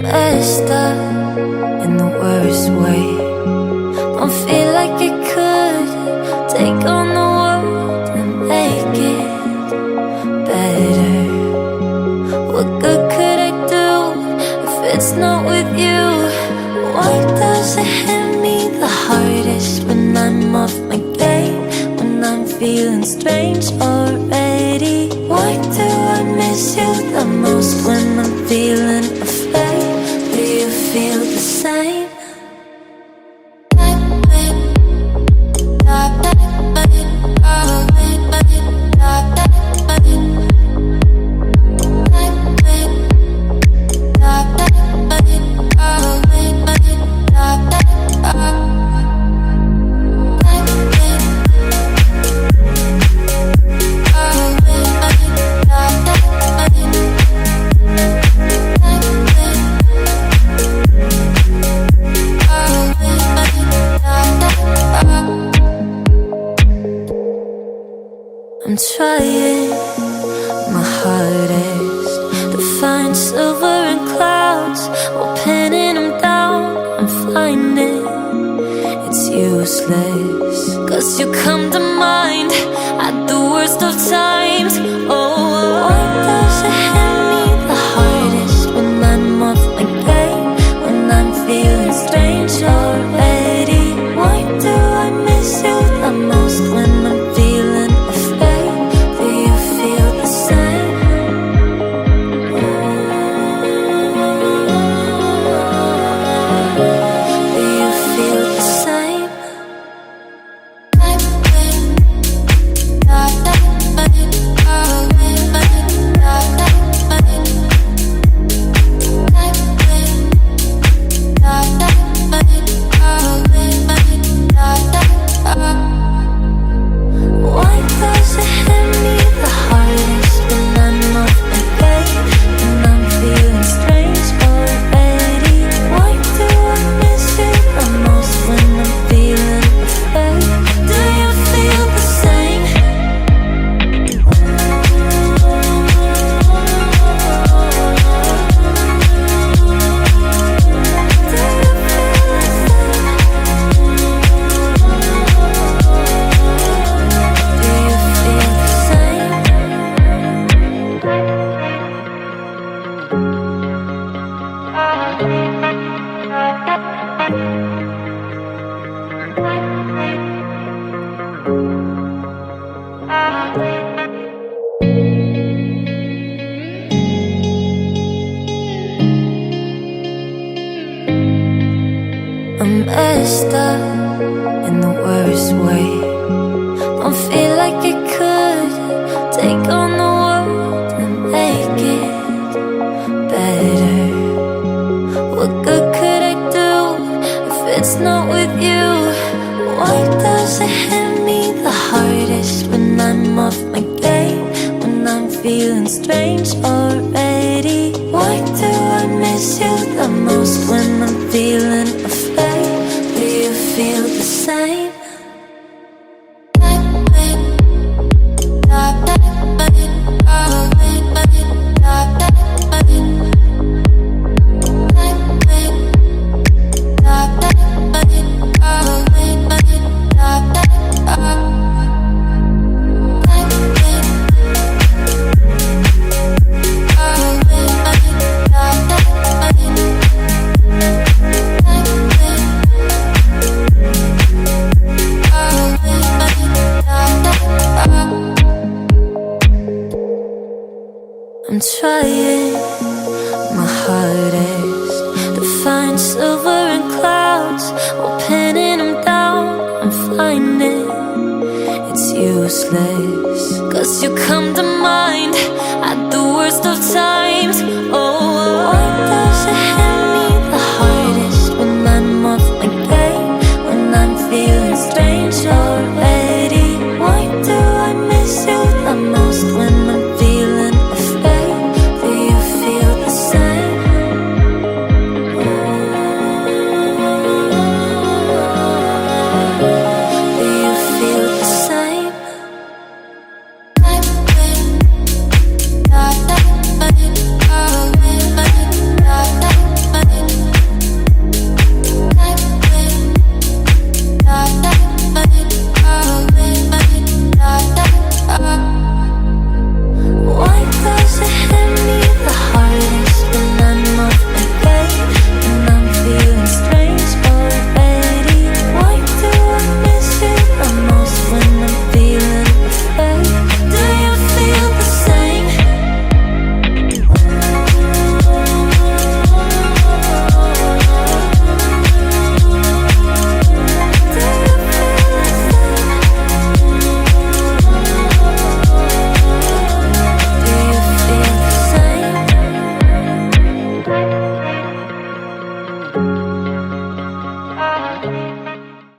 messed up in the worst way. Don't feel like it could take on the world and make it better. What good could I do if it's not with you? Why does it hit me the hardest when I'm off my game? When I'm feeling strange already? Why do I miss you the most when I'm feeling afraid? Do you feel the same? I'm trying my hardest to find silver in clouds while pinning them down. I'm finding it's useless, 'cause you come to mind at the worst of times. Oh, why does it hit me the hardest when I'm off my game? When I'm feeling strange already? Why do I miss you the most when I'm feeling afraid? Do you feel the same? Do you feel the same? Why does it hit me the hardest when I'm off my game? When I'm feeling strange already? Why do I miss you the most when I'm feeling afraid? Do you feel the same? Do you feel I'm messed up in the worst way. Don't feel like it could take on the world and make it better. What good could I do if it's not with you? Why does it hit me the hardest when I'm off my game? When I'm feeling strange already? Why do I miss you the most when I'm feeling afraid? Do you feel the same? I'm trying my hardest to find silver in clouds while pinning them down. I'm finding it's useless, 'cause you come to mind at the worst of times.